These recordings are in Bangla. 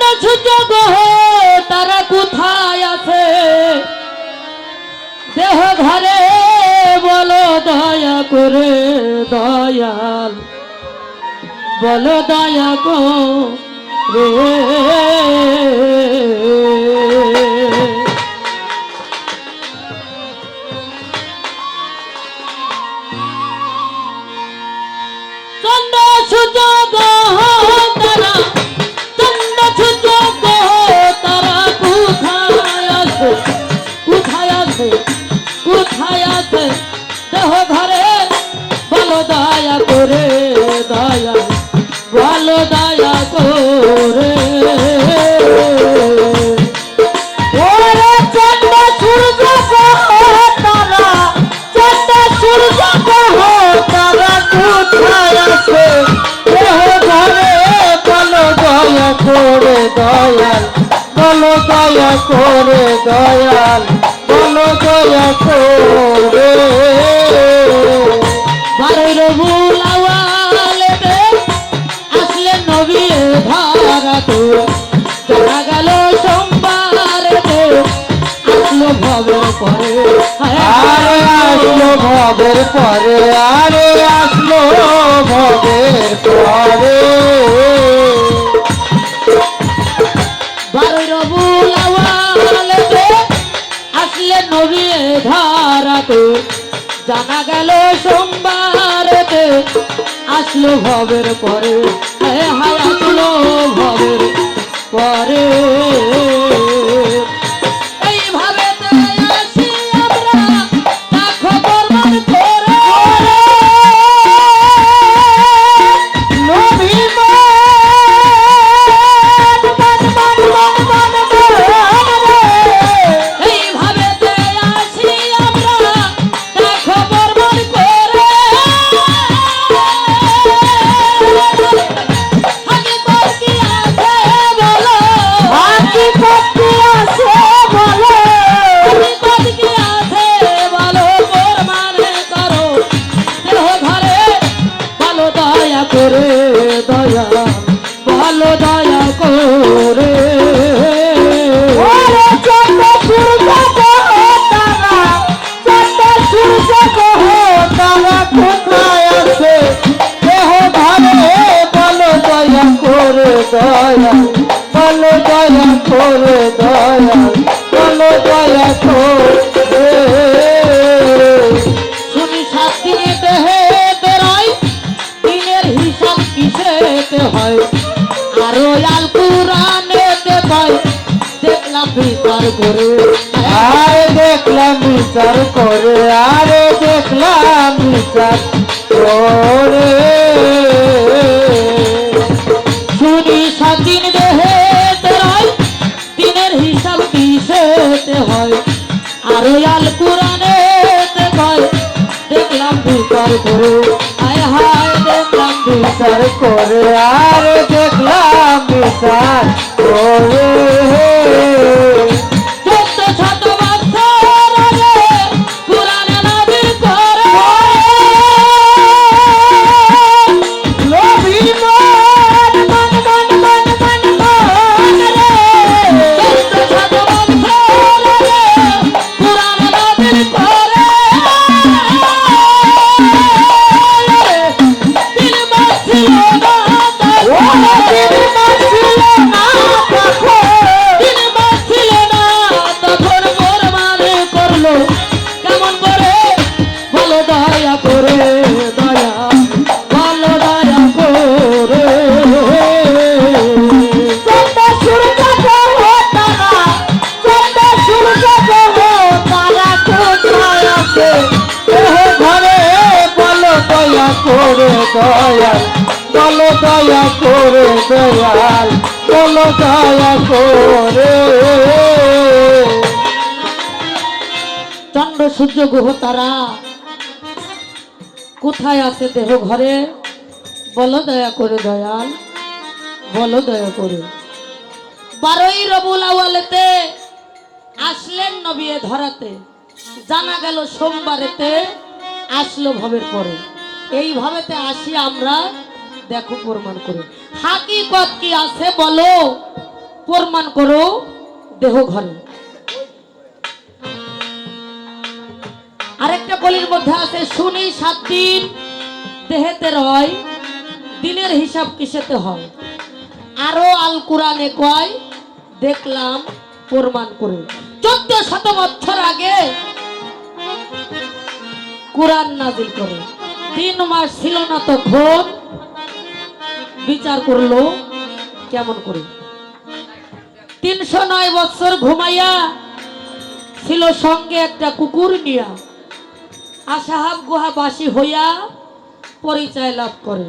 চন্দ্র সূর্য গ্রহ তারা কোথায় আছে দেহ ঘরে বলো দয়া করে দয়াল বলো দয়া করে চন্দ্র সূর্য গ্রহ তারা চন্দ্র সূর্য গ্রহ তারা কোথায় আছে কোথায় আছে কোথায় আছে দেহ ঘরে বলো দয়া করে দয়া বলো দয়া করে ওরে চন্দ্র সূর্য গ্রহ তারা চন্দ্র সূর্য গ্রহ তারা কোথায় আছে দেহ ঘরে বলো দয়া করে দয়াল বলো দয়া করে দয়াল বলো দয়া করে বারোই রবিউল আউয়ালেতে আসলে নবী ধরাতে জানা গেল সোমবারেতে আসলো ভবের পরে আরে আসলো ভবের পরে আরে আসলো ভবের পরে বারোই রবিউল আউয়ালেতে আসলে নবী ধরাতে জানা গেল সোমবারেতে আসলো ভবের পরে হায় আসলো ভবের পরে এইভাবে আসি আমরা তা খবর মান করে নবী এইভাবে আসি আমরা তা খবর মান করে হাকিকত কি আছে বলো হাকিকত কি আছে বলো হাকিকত কি আছে বলো প্রমাণ করো দেহ ঘরে বলো দয়া করে দয়া বলো দয়া করে ওরে চন্দ্র সূর্য গ্রহ তারা চন্দ্র সূর্য গ্রহ তারা কোথায় আছে দেহ ঘরে বলো দয়া করে দয়াল বলো দয়া করে দয়াল বলো দয়া করে শুনি 7 দিনে দেহে বেরোয় দিনের হিসাব কিসেতে হয় আরো আল কুরআনেতে পাই দেখলাম বিচার করে আরে দেখলাম বিচার করে আরে দেখলাম বিচার করে শুনি 7 দিন দেহে বেরোয় দিনের হিসাব কিসেতে হয় আরো আল কুরআনেতে পাই দেখলাম বিচার করে হায় হায় দেখলাম বিচার বিচার করে আরে দেখলাম বিচার করে যত শত বছর আগে কুরআনে নাযিল করে নবী মান রে যত শত বছর আগে কুরআনে নাযিল করে দিল বাঁচিল না দিন বাঁচিল না তখন মোর মানে করলো কেমন করে বলো দয়া করে দয়া বলো দয়া করে চন্দ্র সূর্য গ্রহ তারা চন্দ্র সূর্য গ্রহ তারা কোথায় আছে দেহ ঘরে বলো দয়া করে দয়াল বলো দয়া করে দয়াল বলো দয়া করে চন্দ্র সূর্য গ্রহ তারা কোথায় আছে দেহ ঘরে বলো দয়া করে দয়াল বলো দয়া করে 12ই রবিউল আউয়ালেতে আসলেন নবী ধরাতে জানা গেল সোমবারেতে আসলো ভবের পরে এইভাবেতে আসি আমরা দেখো প্রমাণ করে হাকিকত কি আছে বলো প্রমাণ করো দেহ ঘরে। আরেকটা কলির মধ্যে আছে শুনি 7 দিন দেহেতে রয়, দিনের হিসাব কিসেতে হয়। আরো আল কোরআনে কয় দেখলাম প্রমাণ করে। 1400 বছর আগে কোরআন নাজিল করে। 3 মাস ছিল না তখন বিচার করলো কেমন করে। 309 বছর ঘুমাইয়া ছিল সঙ্গে একটা কুকুর নিয়া, আসাহাব গুহাবাসী হইয়া পরিচয় লাভ করে।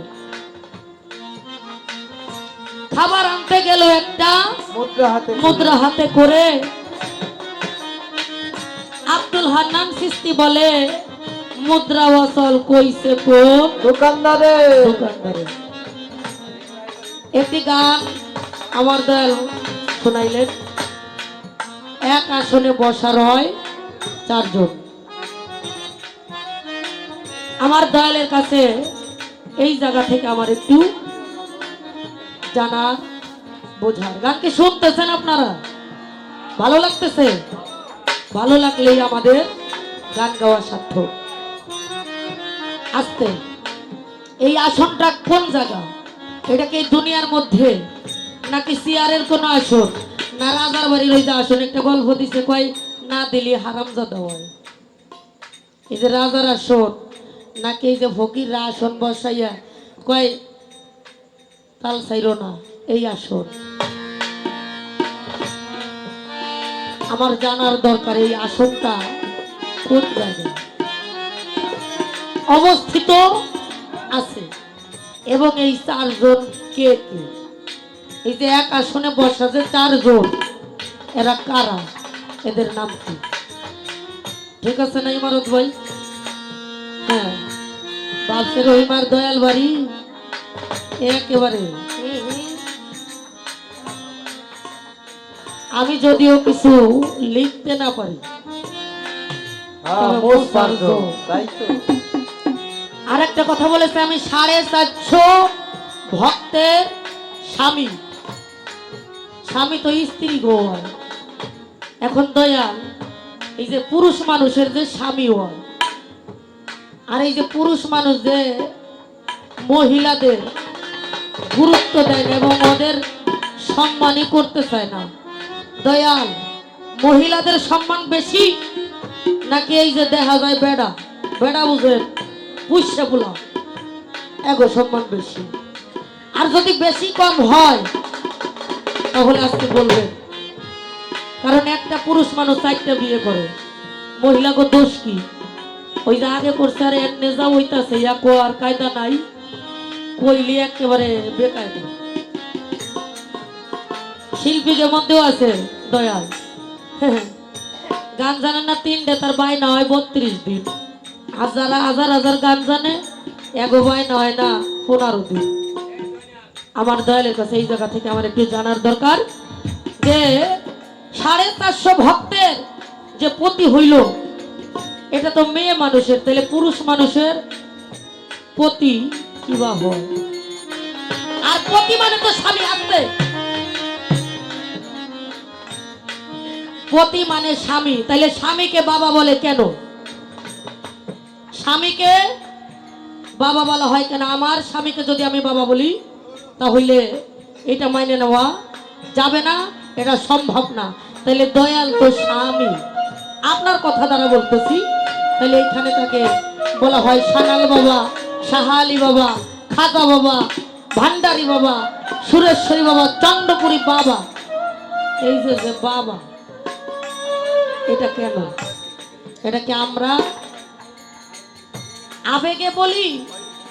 খাবার আনতে গেল একটা মুদ্রা হাতে করে। আব্দুল হান্নান চিশতি বলে মুদ্রা ওয়াসল কইছে কো দোকানদারে। একটি গান আমার দয়াল শোনাইলেন। এক আসনে বসার হয় 4 জন। আমার দয়ালের কাছে এই জায়গা থেকে আমার একটু জানা বোঝার। গানকে শুনতেছেন আপনারা? ভালো লাগতেছে? ভালো লাগলেই আমাদের গান গাওয়া সার্থক। আস্তে এই আসনটা কোন জায়গা? এটা কি দুনিয়ার মধ্যে নাকি সিয়ারের কোন আসন, না রাজার বাড়ির ওই যে আসন? একটা গল্প দিছে কয় না দিলি হারামজাদা হয়। এই যে রাজার আসন নাকি এই যে ফকিররা আসন বসাইয়া কয় তাল চাইরো না, এই আসন। আমার জানার দরকার এই আসনটা কোন জায়গায় অবস্থিত আছে এবং এই 4 জন কে কে। এই যে এক আসনে বসা যে 4 জন, এরা কারা? এদের নাম কি? ঠিক আছে না ইমারত ভাই? হ্যাঁ, বাপসের রহিমার দয়াল বাড়ি একেবারে। আমি যদিও কিছু লিখতে না পারি, আর একটা কথা বলেছে আমি 450 ভক্তের স্বামী। স্বামী তো স্ত্রী গো হয়। এখন দয়াল এই যে পুরুষ মানুষের যে স্বামী হয়, আর এই যে পুরুষ মানুষ যে মহিলাদের গুরুত্ব দেয় না এবং ওদের সম্মানই করতে চায় না, দয়াল মহিলাদের সম্মান বেশি নাকি এই যে দেখা যায় বেড়া বেড়া বুঝেন পুষ্যা বলা এগো সম্মান বেশি? আর যদি বেশি কম হয় তাহলে আজকে বলবেন। কারণ একটা পুরুষ মানুষ 4টা বিয়ে করে, মহিলাকে দোষ কি? ওই যে আগে করছে আর এর নেজা হইতাছে ইয়াকো আর কায়দা নাই, কইলি একেবারে বেকায়দা। শিল্পীদের মধ্যেও আছে দয়াল, গান জানে না 3টে, তার বাইনা হয় 32 দিন। হাজার হাজার গান জানে, এগো বাইনা হয় না 15 দিন। আমার দয়ালের কাছে এই জায়গা থেকে আমার একটু জানার দরকার যে 450 ভক্তের যে পতি হইল, এটা তো মেয়ে মানুষের, তাহলে পুরুষ মানুষের পতি কিবা হয়? আর পতি মানে তো স্বামী আসতে, পতি মানে স্বামী। তাহলে স্বামীকে বাবা বলে কেন? স্বামীকে বাবা বলা হয় কেন? আমার স্বামীকে যদি আমি বাবা বলি তাহলে এটা মাইনে নেওয়া যাবে না, এটা সম্ভব না। তাহলে দয়াল তো স্বামী, আপনার কথা দ্বারা বলতেছি। তাহলে এখানে তাকে বলা হয় সানাল বাবা, সাহালি বাবা, খাজা বাবা, ভান্ডারী বাবা, সুরেশ্বরী বাবা, চন্দ্রপুরী বাবা। এই যে যে বাবা, এটা কেন? এটা কি আমরা আবেগে বলি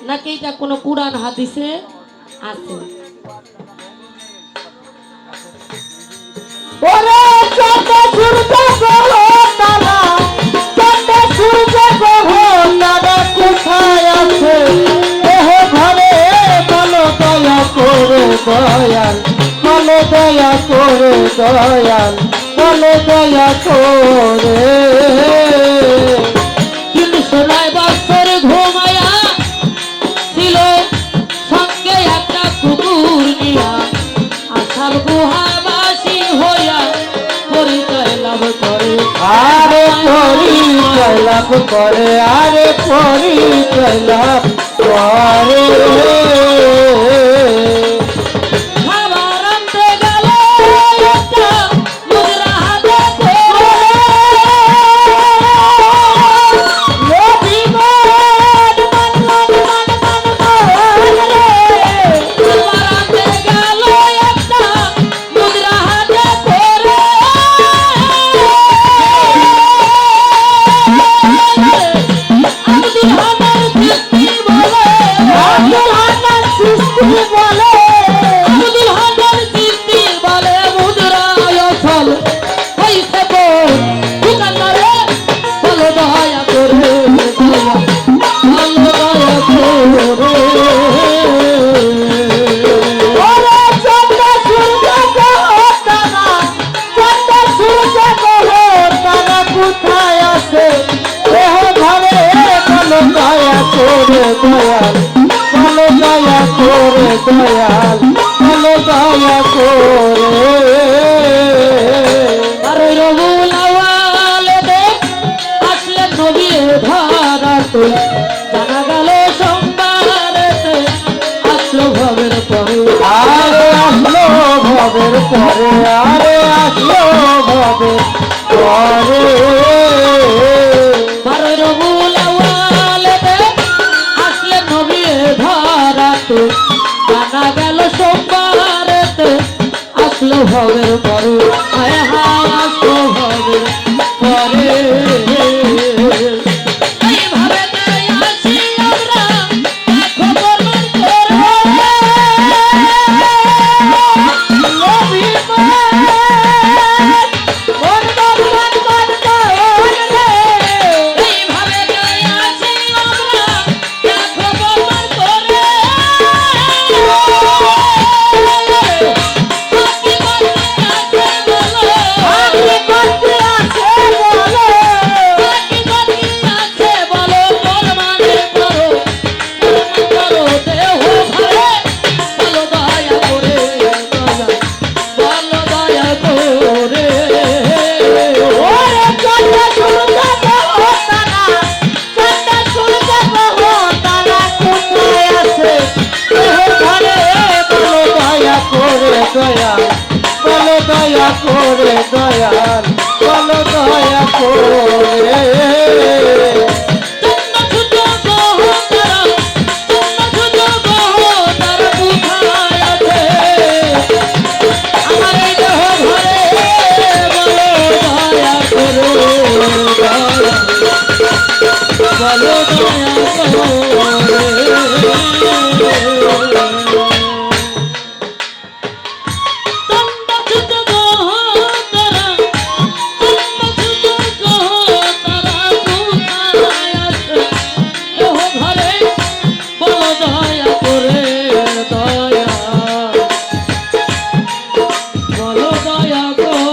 নাকি এটা কোনো কুরআন হাদিসে আছে? ওরে চন্দ্র সূর্য গ্রহ তারা, চন্দ্র সূর্য গ্রহ তারা কোথায় আছে? দেহ ঘরে বলো দয়া করে দয়াল, বলো দয়া করে দয়াল, বলো দয়া করে। 309 বছর ঘুমায়া ছিল সঙ্গে একটা কুকুর নিয়া, আসার গুহাবাসী পরিচয় লাভ করে আরে পরিচয় লাভ করে খাবার আনতে গেল একটা মুদ্রা হাতে করে। খাবার আনতে গেল একটা মুদ্রা হাতে করে। আব্দুল হান্নান সৃষ্টি বলে, আব্দুল হান্নান সৃষ্টি বলে আব্দুল হান্নান সৃষ্টি বলে মুদ্রায় অচল হইছে বোন। দোকানদারে বলো দয়া করে, ভালো দয়া করে। ওরে চন্দ্র সূর্য গ্রহ তারা চন্দ্র সূর্য গ্রহ তারা কোথায় আছে দেহ ঘরে বলো দয়া করে দয়াল বলো দয়া করে দয়াল বলো দয়া করে আর ওই রবুল আউয়ালেতে আসলে নবী ধরাতে, জানা গেল সোমবারেতে আসলো ভবের পরে। আরে আসলো ভবের পরে আরে আসলো ভবের পরে আর ওই রবুল আউয়ালেতে আসলে নবী ধরাতে, জানা গেল সোমবারেতে আসলো ভবের পরে। হায় হায় আসলো ভবের পরে। এইভাবে তাই আসি আমরা খবর করে। এইভাবে তাই আসি আমরা খবর করে। বাকি বাকি আছে বলো, বাকি বাকি আছে বলো, প্রমাণে করো, দেহ ঘরে বলো দয়া করে, বলো দয়া করে। ওরে চন্দ্র সূর্য গ্রহ তারা চন্দ্র সূর্য গ্রহ তারা কোথায় আছে দেহ ঘরে বলো দয়া করে দয়াল বলো দয়া করে দয়াল বলো দয়া করে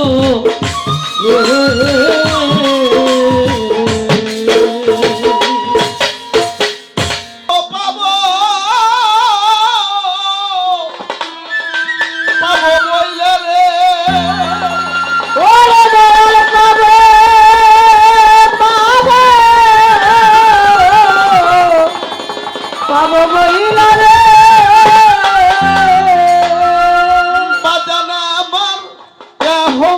ওরে দয়াল পাবে পাবে পাবো বইলা রে বাজানা আমার হও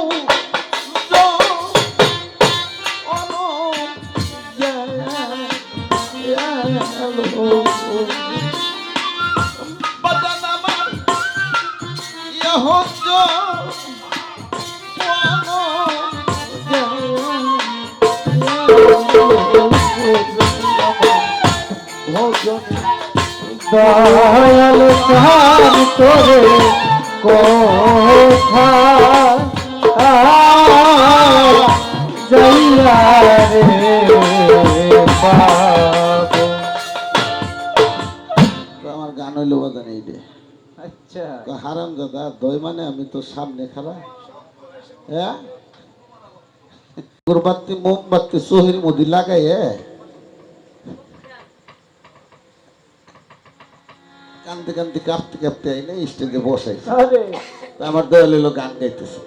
দয়াল চান তোরে কোথা জইয়া রে পাবো আমার গান হইলো বাজান এইটা আচ্ছা হারাম দাদা দই মানে আমি তো সামনে খারা হ্যাঁ গোরবাতি মোমবাতি সোহের মধ্যে লাগাই কান্দতে কান্দতে কাঁপতে কাঁপতে আইনে স্টেজে বসাই আরে আমার দয়াল এলো গান গাইতেছে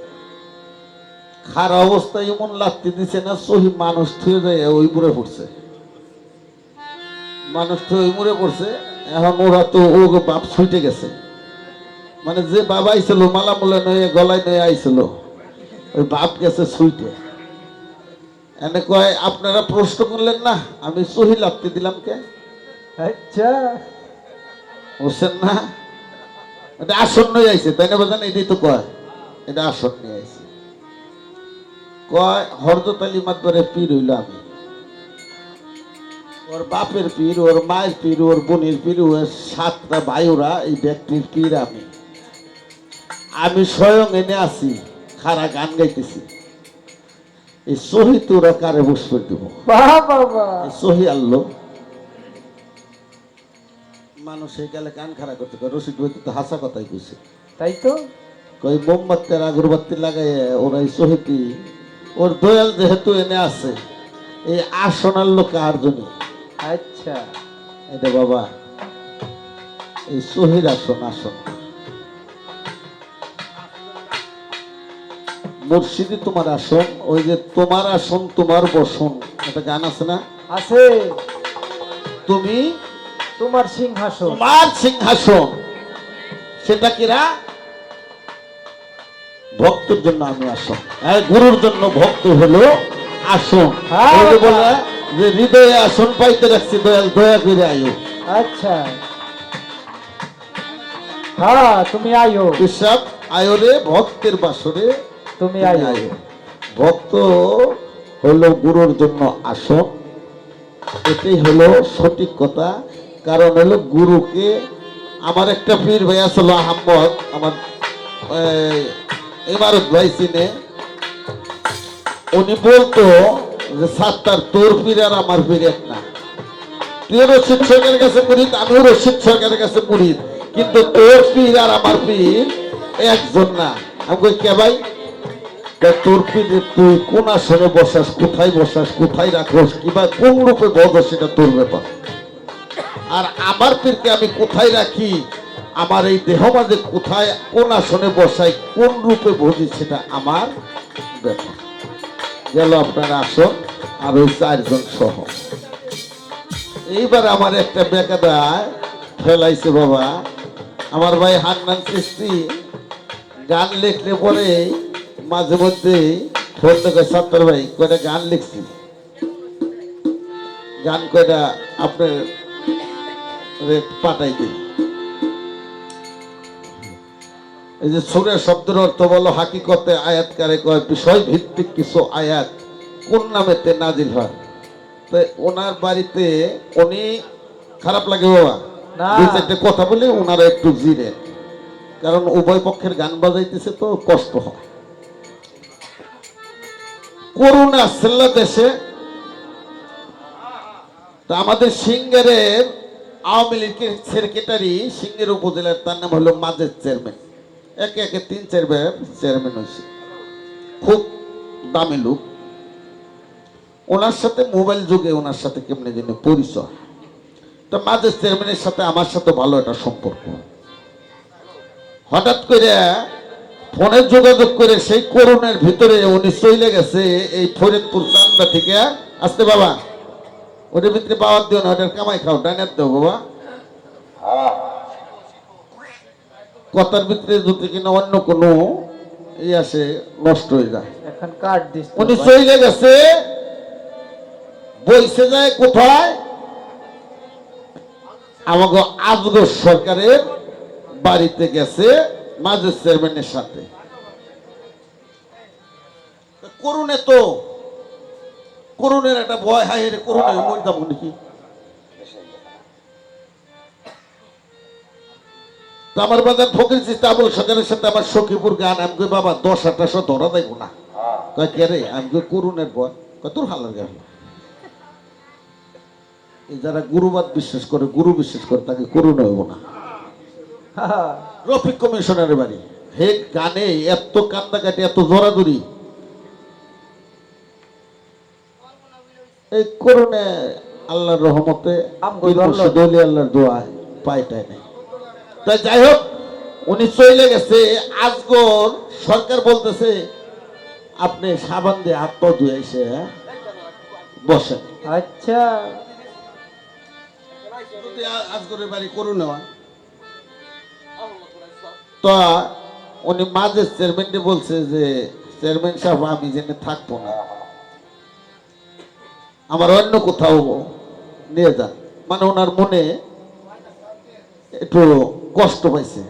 খারাপ অবস্থায় এমন লাগতে দিছে না, সহি মানুষ থুয়ে যায় ওই মুড়ে পড়ছে, মানুষ তো ওই মুড়ে পড়ছে। এখন ওরা তো ও বাপ ছুটে গেছে, মানে যে বাবা আইছিল মালা মুলা নয়ে গলায় নয়ে আইছিল, ওই বাপ গেছে ছুটে। এনে কয় আপনারা প্রশ্ন করলেন না আমি সহি লাগতে দিলাম কে? আচ্ছা বুঝছেন না? এটা আসন নিয়ে আইছে, তাই না বোঝেন? এটাই তো কয় এটা আসন নিয়ে আইছে। কয় হরজত আলী মাতবরের পীর হইল আমি, ওর বাপের পীর, ওর মায়ের পীর, ওর বোনের পীর, ওর 7টা ভাইরা, এই ব্যক্তির পীর আমি। আমি স্বয়ং এনে আছি, খারা গান গাইতেছি। এই সহি তোরা কারে বসবে দিব? বাবা সহি আল্লো মানুষ এই গেলে গান খারাপ করতে কয়, রশিদ ভাই তো হাসা কথাই কইছে। তাই তো কই মোমবাতির আগরবাতি লাগাই ওরা এই সহিতি ওর দয়াল যেহেতু এনে আছে, এই আসন আনলো কার জন্য? আচ্ছা এটা বাবা এই সহির আসন, আসন মুর্শিদি তোমার আসন। ওই যে তোমার আসন তোমার বসন, একটা গান আছে না? আছে তুমি তোমার সিংহাসন। তোমার সিংহাসন, সেটা কিরা? ভক্তের জন্য আমি আসন, গুরুর জন্য ভক্ত হলো আসন। হ্যাঁ, ওই যে বাবা। বলে যে হৃদয়ে আসন পাইতে রাখছি দয়াল, দয়া করে আয়ো। আচ্ছা হ্যাঁ তুমি আয়ো, হিসাব আয়রে ভক্তের বাসরে তুমি তুমি আয়ো। আয়ো। ভক্ত হলো গুরুর জন্য আসন, এটাই হলো সঠিক কথা। কারণ হলো গুরুকে, আমার একটা পীর ভাই আসলো আহম্মদ, আমার ইমারত ভাই চিনে, উনি বলতো যে সাত্তার তোর পীর আর আমার পীর এক না। তুই রশিদ সরকারের কাছে মুরিদ, আমিও রশিদ সরকারের কাছে মুরিদ, কিন্তু তোর পীর আর আমার পীর একজন না। আমি কই কে ভাই? কয়, তোর পীর তুই কোন আসনে বসাস, কোথায় বসাস, কোথায় রাখোস, কিংবা কোন রূপে বসস, সেটা তোর ব্যাপার। আর আমার পীরকে আমি কোথায় রাখি, আমার এই দেহ মাঝে কোথায় কোন আসনে বসাই, কোন রূপে বসি, সেটা আমার ব্যাপার। গেল আপনার আসন আর ওই 4 জন সহ। এইবার আমার একটা বেকাদায় ফেলাইছে বাবা, আমার ভাই হান্নান চিস্তি গান লিখলে পরে মাঝে মধ্যে ফোন দেখে, সাত্তার ভাই কয়টা গান লিখছি, গান কয়টা আপনার পাঠাই দিই। এই যে সুরের শব্দের অর্থ বলো হাকিকতে আয়াতকারে কয় বিষয় ভিত্তিক কিছু আয়াত কোন নামেতে নাজিল হয়। তো ওনার বাড়িতে উনি খারাপ লাগে বাবা, না। 2-4টে কথা বলে ওনারা একটু জিরে, কারণ উভয় পক্ষের গান বাজাইতেছে তো কষ্ট হয়। করোনা আসছে দেশে, তা আমাদের সিঙ্গারের আওয়ামী লীগের সেক্রেটারি, সিঙ্গের উপজেলার, তার নাম হলো মাজেদ চেয়ারম্যান। একে একে 3-4 বার চেয়ারম্যান হয়েছে, খুব দামি লোক। ওনার সাথে মোবাইল যুগে ওনার সাথে কেমনে জানি পরিচয়। তো মাজেদ চেয়ারম্যানের সাথে আমার সাথে ভালো একটা সম্পর্ক। হঠাৎ করে ফোনে যোগাযোগ করে সেই করোনার ভিতরে উনি চলে গেছে এই ফরিদপুর চান্দা থেকে। আসতে বাবা, ওটার ভিতরে পাওয়ার দিও না, ওটার কামাই খাও, ডাইনার দেও বাবা। কথার ভিতরে যদি কিনা অন্য কোনো আসে নষ্ট হয়ে যায়। এখন কাট দিস তো উনি ভাই। চলে গেছে, বইসে যায় কোথায়? আমাকে আজগর সরকারের বাড়িতে গেছে মাজেদ চেয়ারম্যানের সাথে। করুণে তো করুণের একটা ভয়, হাই রে করুণে মরে যাবো নাকি। তো আমার বাজার ফকির চিস্তি আবুল সরকারের সাথে আমার সখীপুর গান। আমি কই বাবা 10-18 ধরা দেব না। কয় কে রে? আমি কই করুণের ভয়। কয় তোর হালার গান। এই যারা গুরুবাদ বিশ্বাস করে, গুরু বিশ্বাস করে, তাকে করুণ হইব না। হ্যাঁ, রফিক কমিশনারের বাড়ি, হে গানে এত কান্দাকাটি, এত জোরাজুরি। এই করুণে আল্লাহর রহমতে আমগো ধরলো। দলি আল্লাহর দোয়ায় পাইটাই নাই। তাই যাই হোক, উনি চলে গেছে। আজগর সরকার বলতেছে আপনি সাবান দিয়ে হাত পা ধুয়ে এসে বসেন। আচ্ছা যদি আজ করে বাড়ি করুন তো উনি মাঝে চেয়ারম্যানকে বলছে যে চেয়ারম্যান সাহেব আমি জেনে থাকবো না, আমার অন্য কোথাও নিয়ে যান। মানে ওনার মনে একটু কষ্ট পাইছে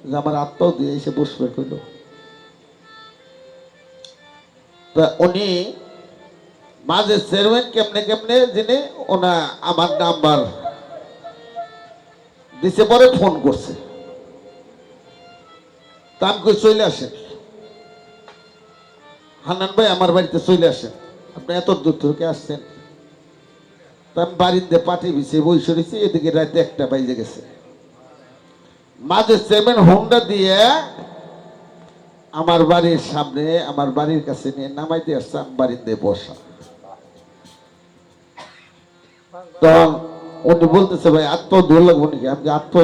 যে আমার আত্মাও দিয়ে এসে বসবে কইল। তা উনি মাঝে চেয়ারম্যান কেমনে কেমনে জেনে ওনা আমার নাম্বার দিছে, পরে ফোন করছে। তা আমি কই চলে আসেন হান্নান ভাই, আমার বাড়িতে চলে আসেন, আপনি এত দূর থেকে আসছেন। তা আমি বাড়িতে পাঠিয়ে দিয়েছি, বসে রয়েছি, এদিকে রাতে 1টা বাজে গেছে। মাঝে চেয়ারম্যান হোন্ডা দিয়ে আমার বাড়ির সামনে আমার বাড়ির কাছে নিয়ে নামাই দিয়ে আসছে, আমি বাড়িতে বসা। তখন উনি বলতেছে ভাই আত্মা দূর লাগবো নাকি? আপনি আত্মা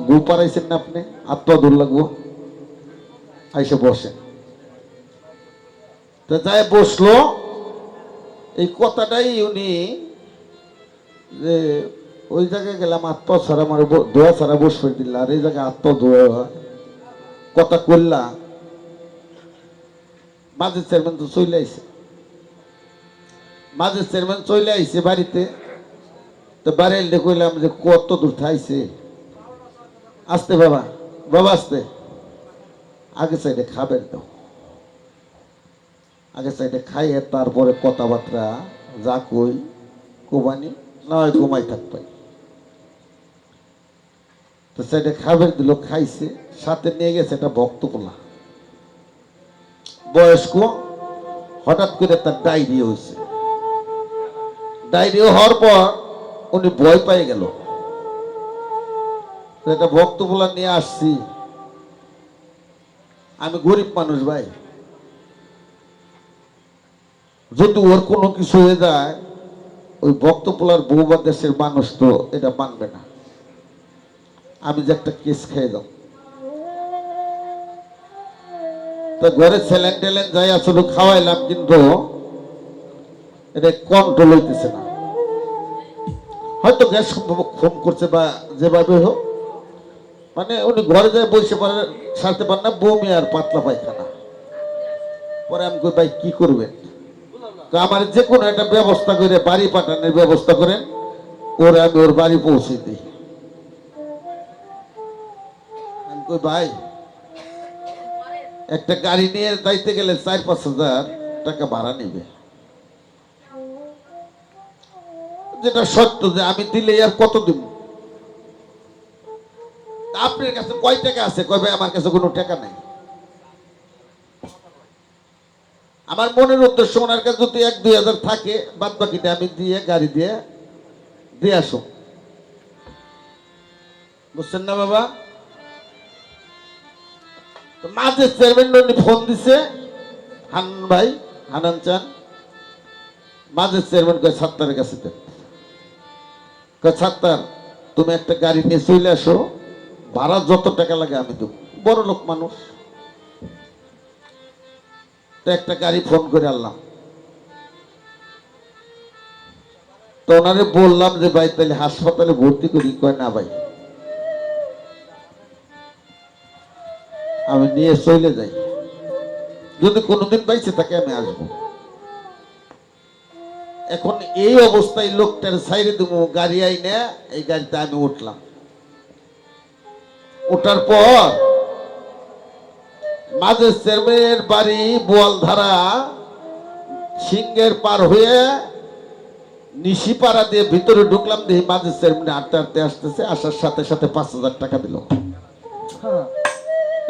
গু পারাইছেন না, আপনি আত্মা দূর লাগবো, আইসে বসেন। তো যাই বসলো, এই কথাটাই উনি যে ওই জায়গায় গেলাম আত্মা ছাড়া আমার ধোয়া ছাড়া বসবে দিল, আর এই জায়গায় আত্মা ধোয়া কথা করলা। মাঝে চেয়ারম্যান তো চলে আইছে, মাঝে চেয়ারম্যান চলে আইছে বাড়িতে। তো বাড়ি কইলাম যে কত দূর থাইছে, আসতে বাবা, বাবা আসতে, আগে সাইডে খাবেন তো, আগে সাইডে খাইয়ে তারপরে কথাবার্তা যা কই কোবানি না হয় ঘুমাই থাকবাই। তো সাইডে খাবার দিল, খাইছে, সাথে নিয়ে গেছে একটা ভক্তপোলা বয়স্ক। হঠাৎ করে তার ডায়রিয়া হয়েছে, ডায়রিয়া হওয়ার পর উনি ভয় পেয়ে গেল। একটা ভক্তপোলা নিয়ে আসছি, আমি গরিব মানুষ ভাই, যদি ওর কোনো কিছু হয়ে যায় ওই ভক্তপোলার বউবা দেশের মানুষ তো এটা মানবে না, আমি যে একটা কেস খেয়ে দাও। তো ঘরে স্যালেন ট্যালেন যাই আসলে খাওয়াইলাম, কিন্তু এটা কন্ট্রোল হইতেছে না। হয়তো গ্যাস ফোন করছে বা যেভাবে হোক, মানে উনি ঘরে যায় বসে পারে সারতে পারে না, বমি আর পাতলা পায়খানা। পরে আমি কই ভাই কি করবেন? তো আমার যে কোনো একটা ব্যবস্থা করে বাড়ি পাঠানোর ব্যবস্থা করেন, ওরে আমি ওর বাড়ি পৌঁছে দিই। আমি কই ভাই একটা গাড়ি নিয়ে যাইতে গেলে 4-5 হাজার টাকা ভাড়া নেবে, যেটা সত্য যে আমি দিলে আর কত দিব? আপনার কাছে কয় টাকা আছে? কয় ভাই আমার কাছে কোনো টাকা নাই। আমার মনের উদ্দেশ্য ওনার কাছে যদি 1-2 হাজার থাকে, বাদ বাকিটা আমি দিয়ে গাড়ি দিয়ে আসো। বুঝছেন না বাবা? তো মাঝে চেয়ারম্যান ফোন দিছে, হান্নান ভাই, হান্নান চান। মাঝে চেয়ারম্যান কয় ছাত্তারের কাছে দেন, কয় ছাত্তার তুমি একটা গাড়ি নিয়ে চলে আসো, ভাড়া যত টাকা লাগে আমি দেবো, বড় লোক মানুষ। তো একটা গাড়ি ফোন করে আনলাম। তো ওনারে বললাম যে ভাই তাহলে হাসপাতালে ভর্তি করি। কয় না ভাই, আমি নিয়ে চলে যাই, যদি কোনোদিন পাইছে তাকে আমি আসবো। এখন এই অবস্থায় লোকটার সাইডে দেবো, গাড়ি আইনে এই গাড়িতে আমি উঠলাম। ওঠার পর মাঝে চেয়ারম্যানের বাড়ি বোয়ালধারা সিংহের পার হয়ে নিশিপাড়া দিয়ে ভিতরে ঢুকলাম, দেখি মাঝে চেয়ারম্যান হাঁটতে হাঁটতে আসতেছে, আসার সাথে সাথে 5,000 টাকা দিল।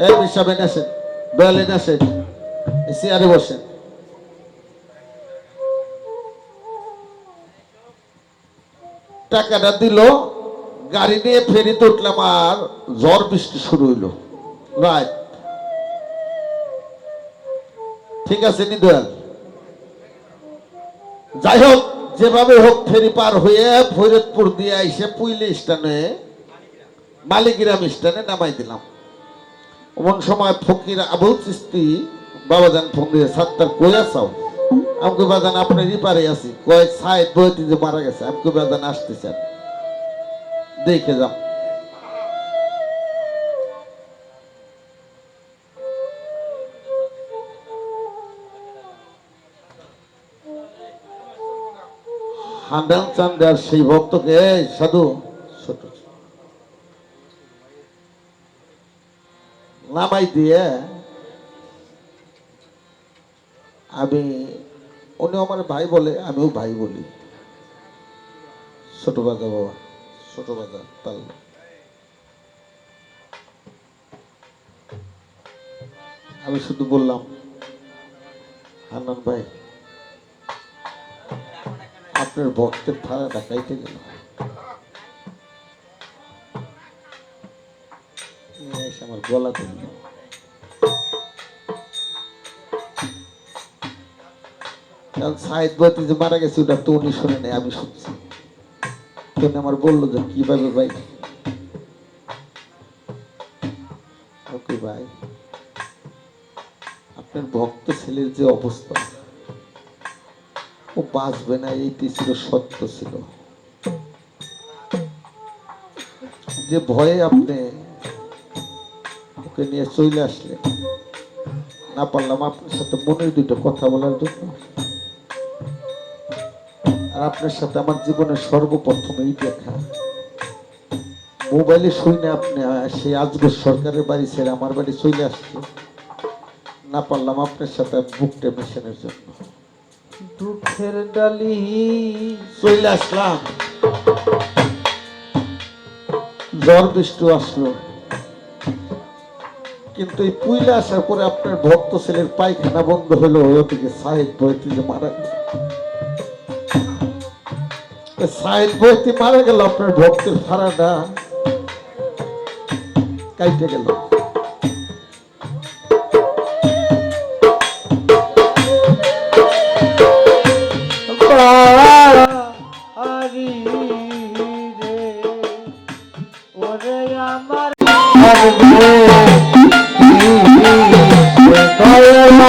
এই হিসাবে আসেন, বেলেন আসেন, চেয়ারে বসেন। টাকাটা দিল, গাড়ি নিয়ে ফেরিতে উঠলাম, আর ঝড় বৃষ্টি শুরু হইলো রাত। ঠিক আছে নিদয়াল, যাই হোক যেভাবে হোক ফেরি পার হয়ে ফরিদপুর দিয়ে এসে পুইলে স্টানে মালিগ্রাম স্টানে নামাই দিলাম। এমন সময় ফকির আবুল চিস্তি বাবাজান ফোন দিয়ে সাত্তার কই আসাও আমাকে বাজান আপনার রিপারে আছি কয় সাইড বইতে যে মারা গেছে আমাকে বাজান আসতেছেন দেখে যাও হান্ডাল চান্দার সেই ভক্তকে এই সাধু ছোট নামাই দিয়ে আমি উনি আমার ভাই বলে আমিও ভাই বলি ছোট বাজা বাবা ছোট বাজা তাল আমি শুধু বললাম হান্নান ভাই আপনার ভক্তের ভাড়া ডাকাইতে গেল আমার গলা ধরল কারণ সাইদ বইতে যে মারা গেছে ওটা তো উনি শুনে নেই আমি শুনছি উনি আমার বললো যে কিভাবে ভাই ওকে ভাই আপনার ভক্ত ছেলের যে অবস্থা ও বাঁচবে না এইটি ছিল সত্য ছিল যে ভয়ে আপনি ওকে নিয়ে চলে আসলে না পারলাম আপনার সাথে মনের দুটো কথা বলার জন্য আর আপনার সাথে আমার জীবনের সর্বপ্রথম এই দেখা মোবাইলে শুনে আপনি সেই আজগর সরকারের বাড়ি ছেড়ে আমার বাড়ি চলে আসছে না পারলাম আপনার সাথে বুকটা মেশানোর জন্য দুঃখের ডালি চলে আসলাম ঝড় বৃষ্টি আসলো কিন্তু এই পুইলে আসার পরে আপনার ভক্ত ছেলের পায়খানা বন্ধ হলো ওদিকে সাহেব বইতে যে মারা গেল সাহেব বইতে মারা গেল আপনার ভক্তের ভাড়াটা কাইটে গেল আরি রে ওরে আমার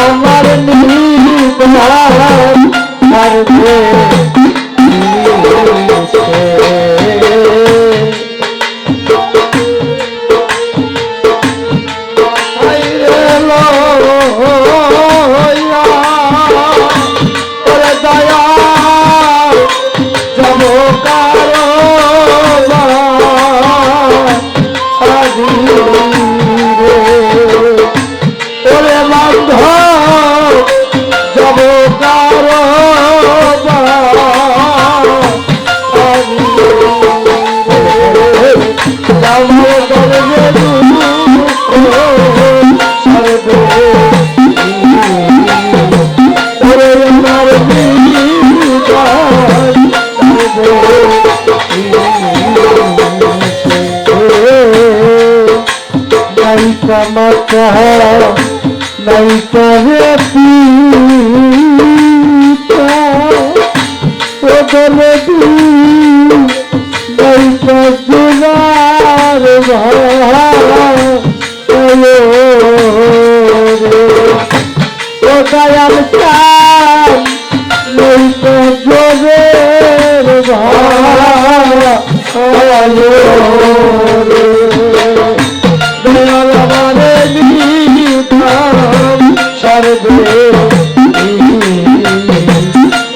আমার नहीं करे पीता ओ गलती नहीं कजुनार भालो ओ दयाल चाल नहीं कजुनार भालो दयाल हमारे सर्वे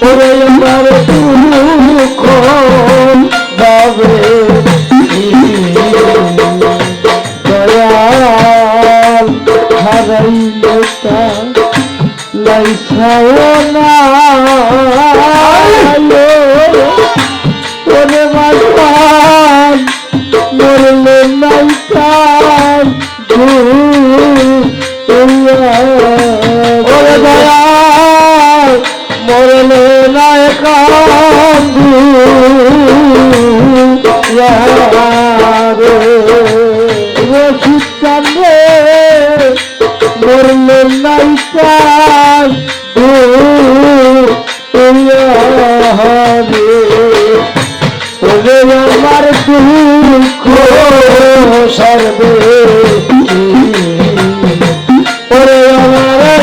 ओरे আমার দুঃখ বাবে দয়াল হারাইলে তা লাইছাও না ওরে মাতাল মরলে নাই তার ওরে দয়াল মরলে নাই কান্দু চিত্তান্নে মরলে নাই কান্দু ওরে আমার দুঃখ সর্বে ওরে আমার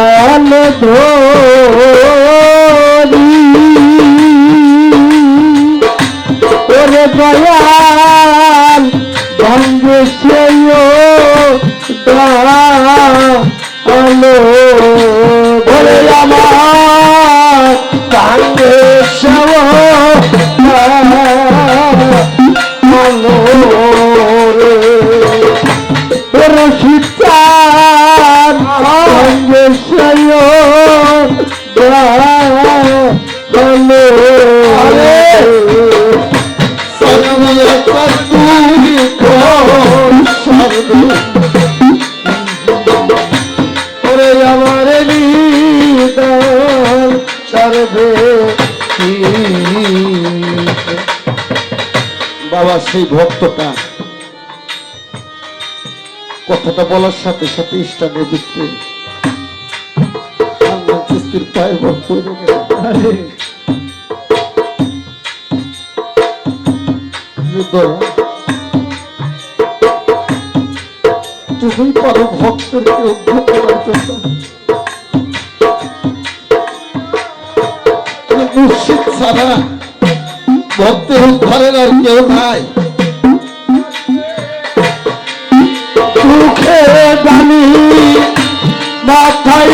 জল ধরি ওরে দয়াল ভঙ্গে সেও আলো বলে আমার ভাঙ্গে সেও আলো রে শীতার ভঙ্গে সেও আলো ওরে আমার নিদান সর্বে বাবা সেই ভক্তটা কথাটা বলার সাথে সাথে স্টানের ভিতরে সালমান চিশতির পায়ের ভর পড়ে গেল। তুমি পারো ভক্তকে উদ্ধার করার জন্য। মুর্শিদ ছাড়া ভক্তের উদ্ধারের আর কেউ নাই। সুখে জানি মাথায়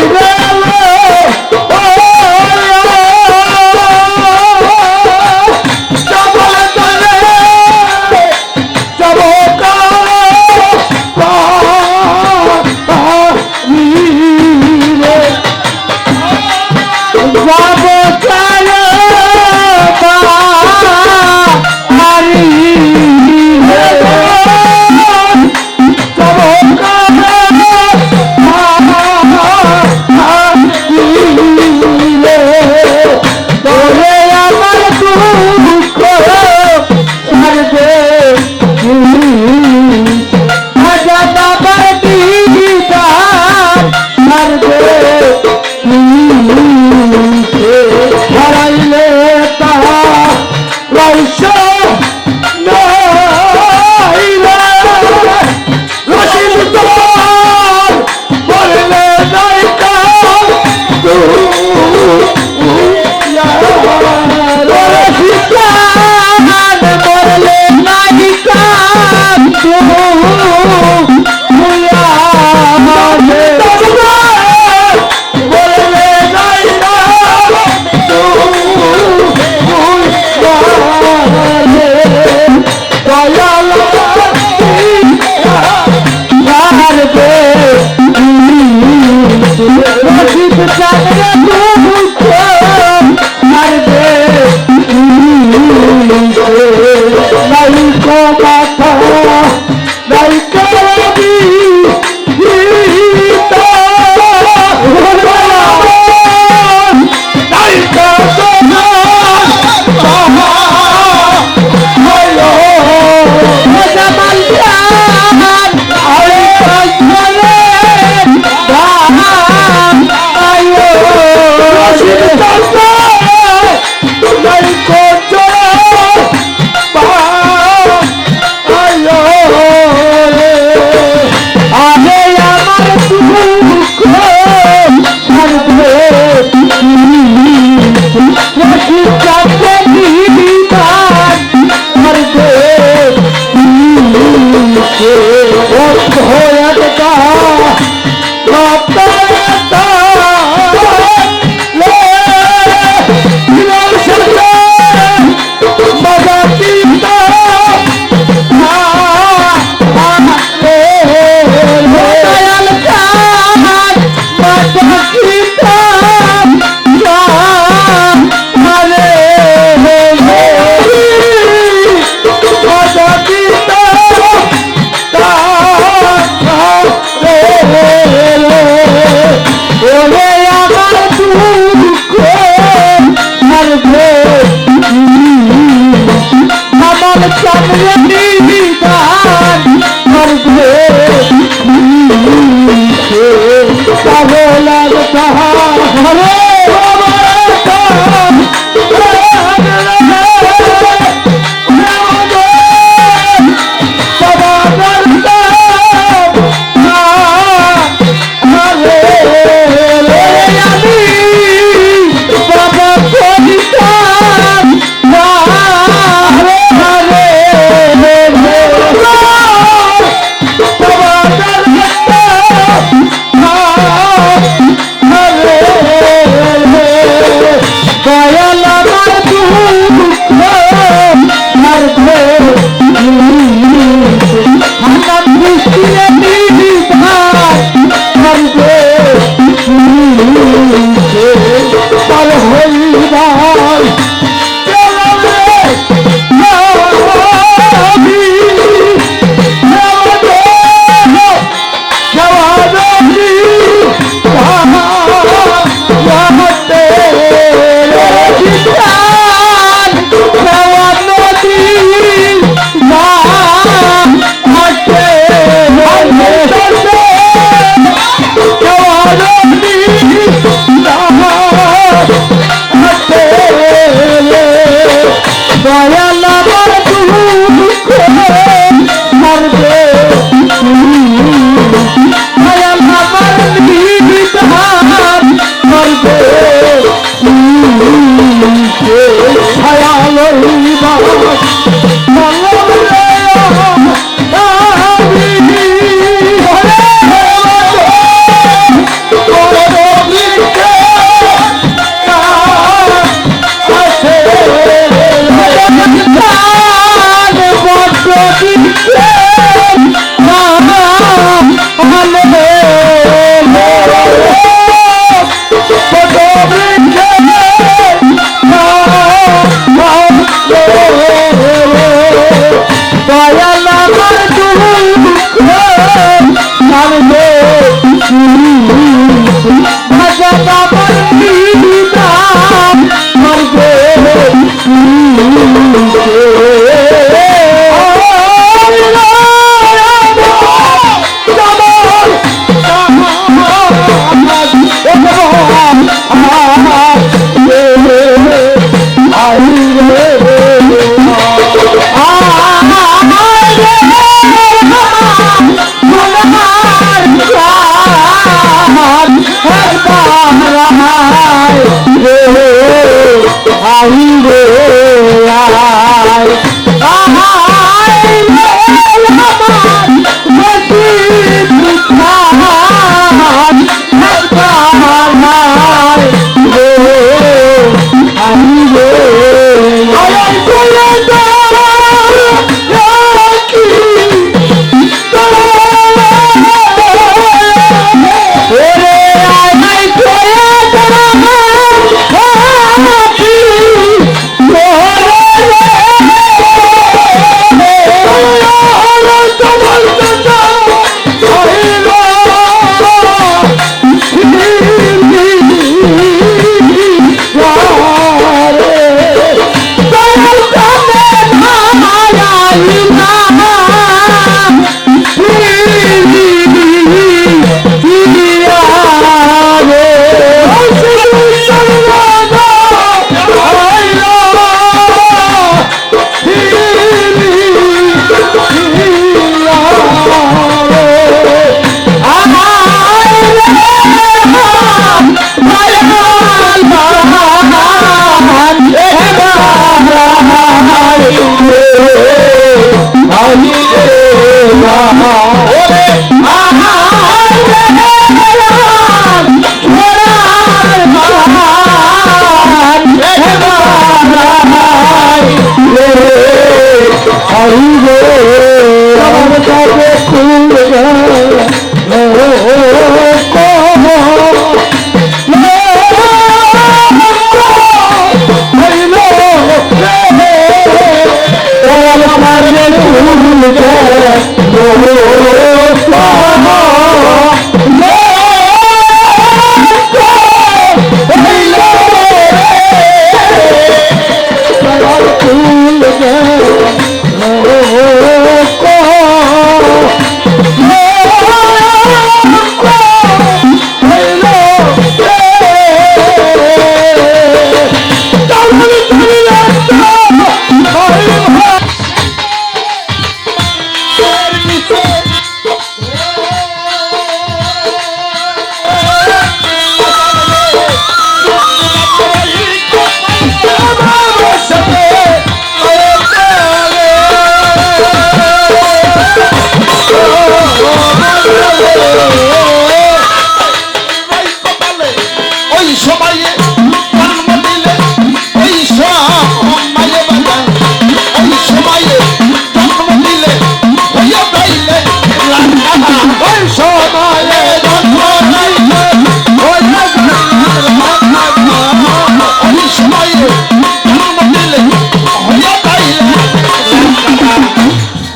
পার হইবার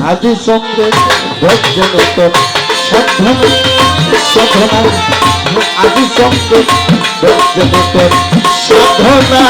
আদি সঙ্গে ধৈর্য নতুন সাধনা সাধনা আদি সঙ্গে ধৈর্য নতুন সাধনা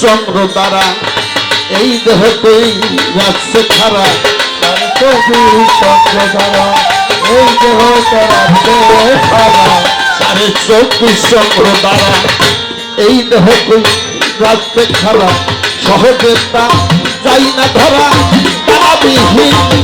চন্দ্র দ্বারা এই দেহতেই যাচ্ছে খারা চন্দ্র দ্বারা এই দেহ খারা 24 চন্দ্র দ্বারা এই দেহতেই যাচ্ছে খারা সহজে তা যাই না ধরা তারাবিহীন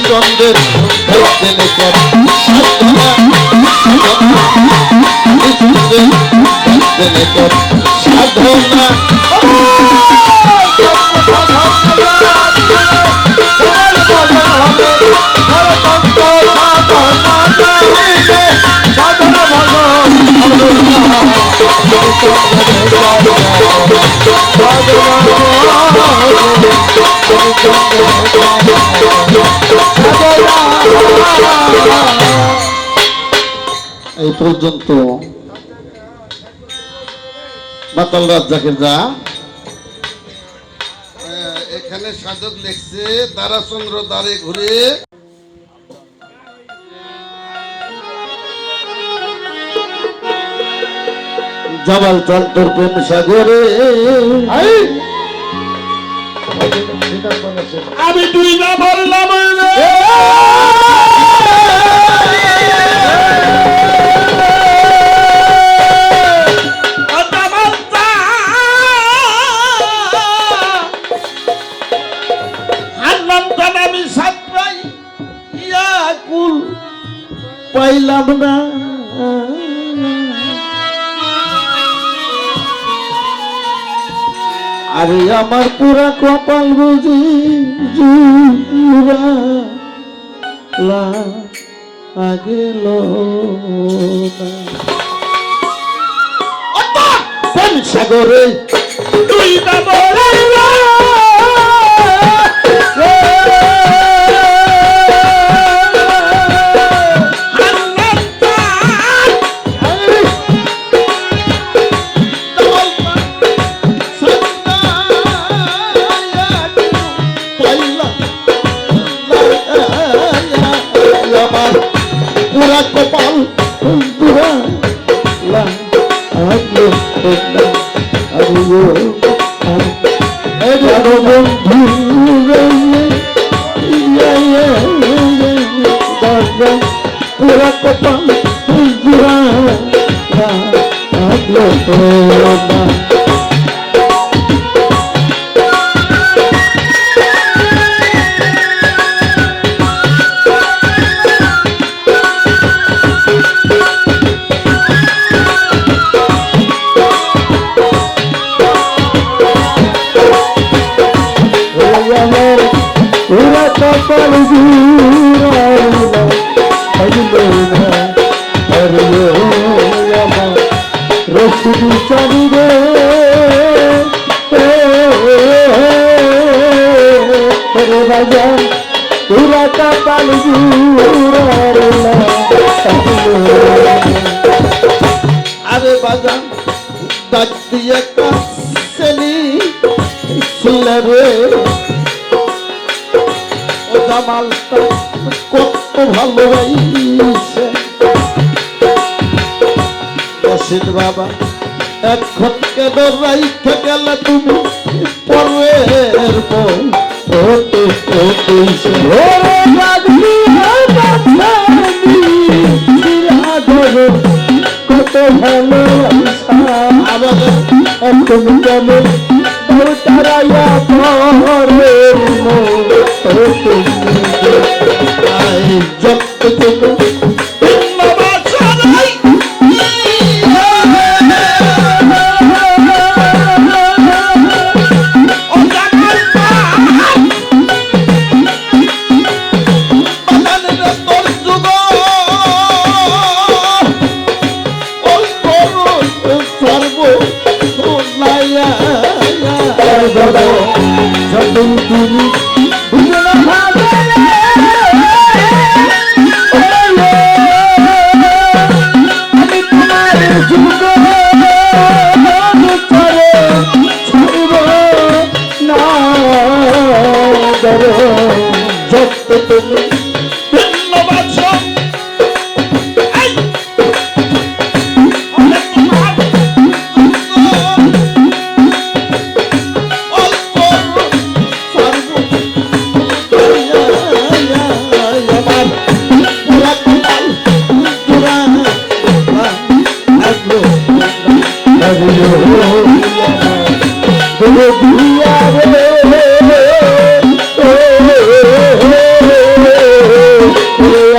চন্দ্রের সাধনা এই পর্যন্ত মাতাল রাজ্জাকের যা এখানে সাধক লিখছে তারাচন্দ্র দ্বারে ঘুরে জামাল চন্দ্র প্রেম সাগরে আমি দুই না বললাম আমি সাতটাই ইয়াকুল পাইলাম না আরে আমার পুরা কপাল বুঝি আগেল সাগরে তুই না বললাম পুরা কপাল পুরা কপাল রসুদি চারি রে বাজান পুরা কপাল আরে বাজান ডাক দিয়ে কাছেলি ছিল রে জামালটা কত ভালোবাসে রশিদ বাবা, এখন কেন রাইখা গেলে তুমি পরের বউ হতে হতে ওরে লাগলি কত ভালো আবার এখন কেমন তারাইয়া পরে যত তুমি যতন তুমি আমি তোমার যুগ ছাড়ব না যত তুমি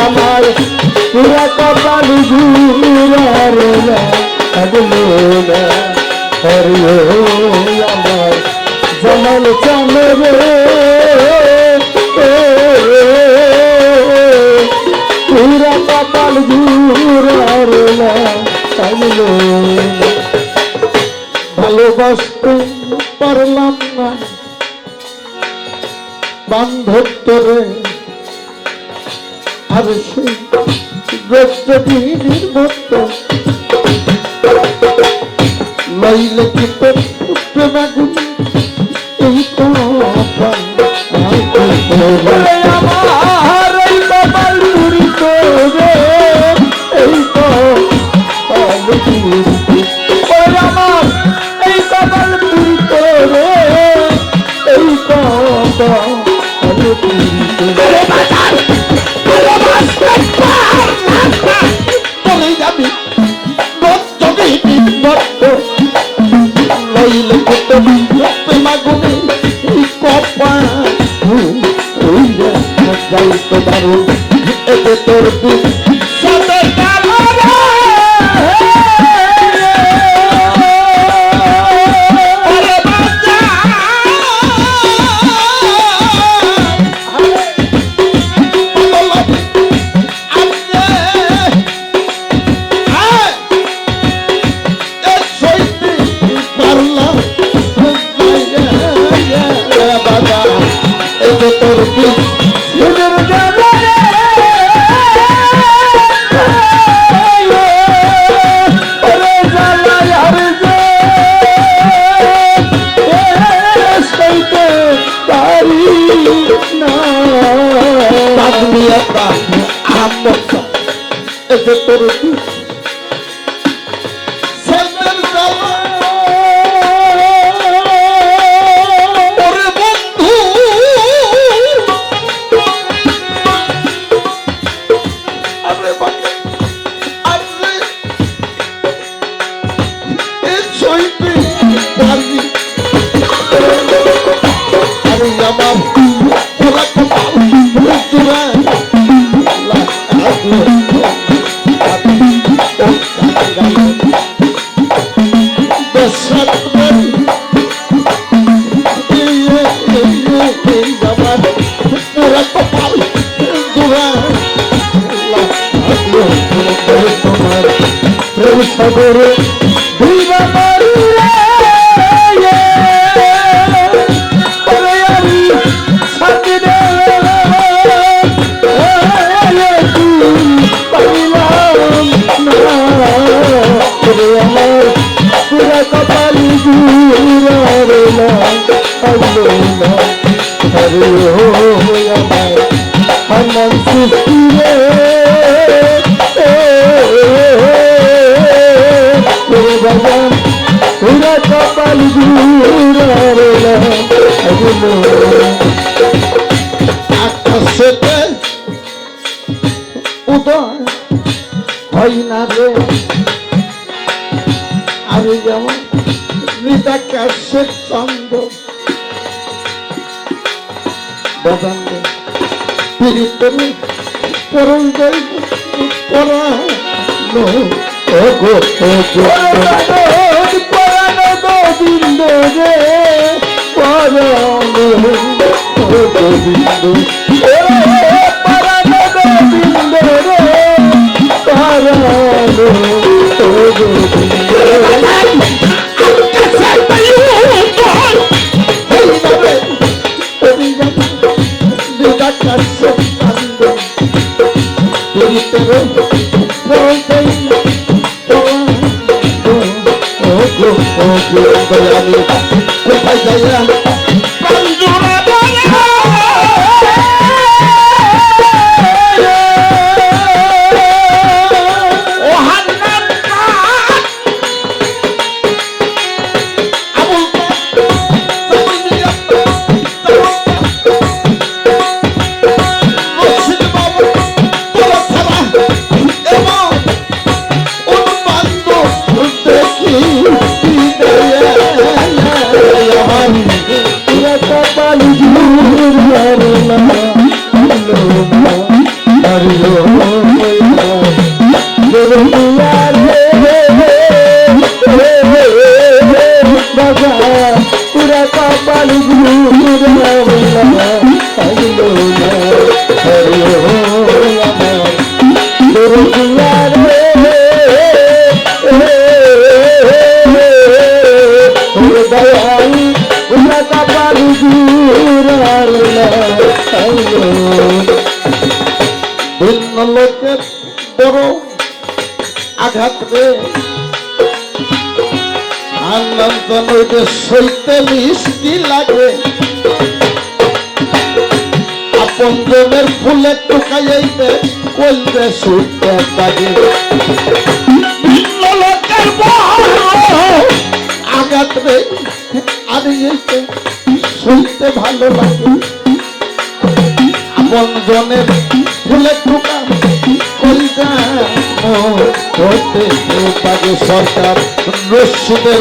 আমার পুরা কপাল আমার জমল চন্দ্রে পুরা কপাল ভালোবাসতে পারলাম না বান্ধবতরে আর সেই গজবিনীর মতো লইলে কি তোর প্রেমাগুলি এই কথা আমার এই কপাল পুরিত রে এই কপাল আমার এই কপাল পুরিত রে এই কপাল চলে যাবি গজবিনীর মতো লইলে কি তোর প্রেমাগুলি এই কথা যাইতো দারুণ এতে তোর সাথে সাগরে দুইবা মারিলে আমি সাথে পাইলাম না আমার পুরা কপালি জুড়ে না হরে আমার কপাল ঘুরারে আকাশেতে উদয় হয় না রে আমি যেমন হৃদাকাশের চন্দ্র বাদাম পীড়িতের পরম জয় পরানো ওগো পরানো গোবিন্দ রে পরানো গোবিন্দ পরানো গোবিন্দ রে পরানো কোথায় যাইয়া পুরা কপাল ভিন্ন লোকের বড় আঘাত রে আনন্দ নইতে সইতে মিষ্টি লাগে আপন জনের ফুলে টুকাইতে কইতে সুইতে লাগে ভিন্ন লোকের বড় আঘাত রে আনিতে সইতে ভালো লাগে আপন জনের ফুলে টুকা কইতা হতে পারে সরকার রশিদের